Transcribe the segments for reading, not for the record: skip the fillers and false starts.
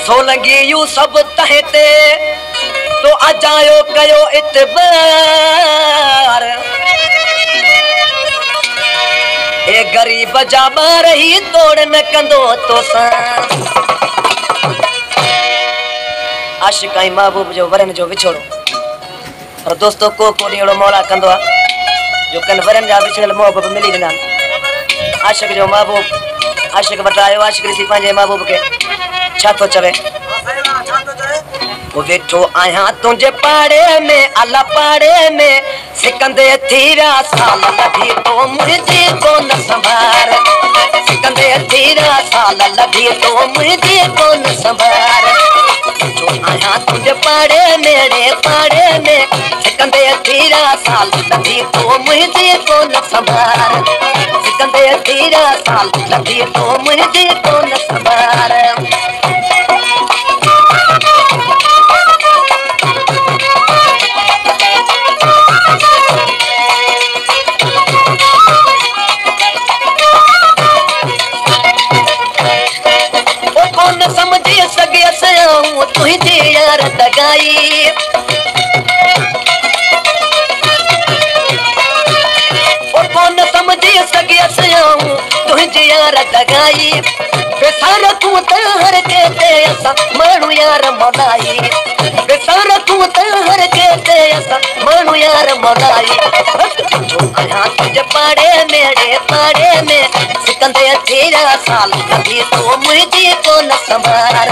Solangi you सब तहते तो अजायो कयो इतबार ए गरीब जा रही तोड़ न कंदो तो आशिक आई महबूब जो वरन जो विछोड़ो और दोस्तों को ॾींहड़ो मौला कंदो जो कन वरन जा विछड़ल महबूब मिली वेंदा आशिक जो महबूब आशिक बतायो आशिक ॾिसी पंहिंजे महबूब के छा तो चवे वो वेठो आया तुझे पाड़े में अला पाड़े में सिकंदे थीरा साल लभी तो मुझे को न संभार सिकंदे थीरा साल लभी तो मुझे को न संभार जो आया तुझे पाड़े मेरे पाड़े में सिकंदे थीरा साल लभी तो मुझे को न संभार सिकंदे थीरा साल लभी तो मुझे को न संभार तुझे यार दगाई और कौन समझे सगे सयाऊं तुझे यार दगाई बेसार तू तहर के ते असा मानू यार मौलाई बेसार तू तहर के ते असा मानू यार मौलाई जो आया तुझे पाड़े मेरे पाड़े में सिकंदे तेरा साल कभी तो मुझे को न संभार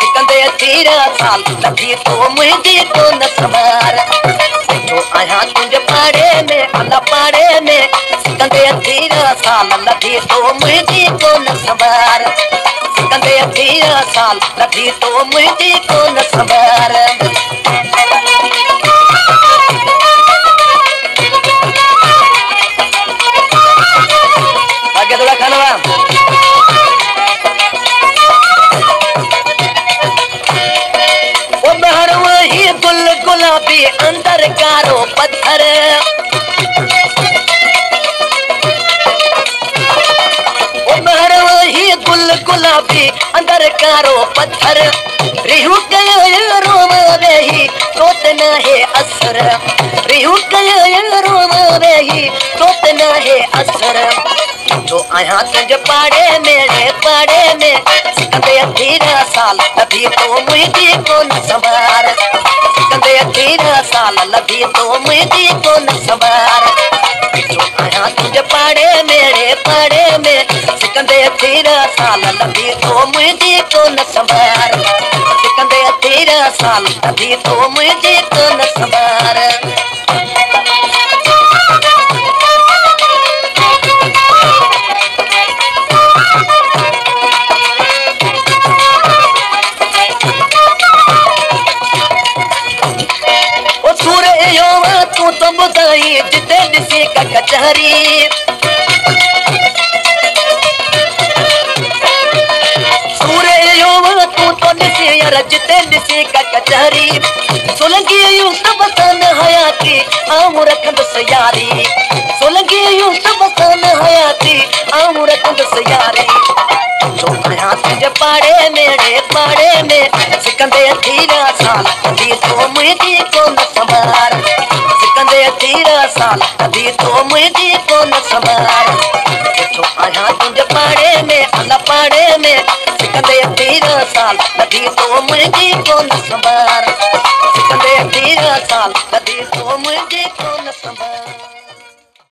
सिकंदे तेरा साल कभी तो मुझे को न संभार जो आया तुझे पाड़े में अल्लाह पाड़े में सिकंदे तेरा साल कभी तो मुझे को न संभार सिकंदे तेरा साल कभी तो मुझे को न संभार आगे थोड़ा खाना गुलाबी अंदर कारो पत्थर ही गुल गुलाबी अंदर कारो पत्थर रिहू गया रोम रही तोत न है असर रिहू गया रोम रही तोत न है असर जो आया तुझे पाड़े मेरे पाड़े में सिकंदे तेरा साल कभी तो मुझे को न संभार सिकंदे तेरा साल लभी तो मुझे को न संभार जो आया तुझे पाड़े मेरे पाड़े में सिकंदे तेरा साल लभी तो मुझे को न संभार सिकंदे तेरा साल लभी तो मुझे को न संभार तो बुदाई जिते दिसी का कचहरी सूरे योवा तू तो दिसी यार जिते दिसी का कचहरी सोलंगी यूं सब सन हयाती आऊं रखंद सयारी सोलंगी यूं सब सन हयाती आऊं रखंद सयारी जो आया तुझे पाड़े मेरे पाड़े में सिकंदे तेरा साल कभी तो मुझे को न संभार सिकंदे तेरा साल कभी तो मुझे को न संभार जो आया तुझे पाड़े में अल्लाह पाड़े में सिकंदे तेरा साल कभी तो मुझे को न संभार सिकंदे तेरा साल कभी तो मुझे को न संभार।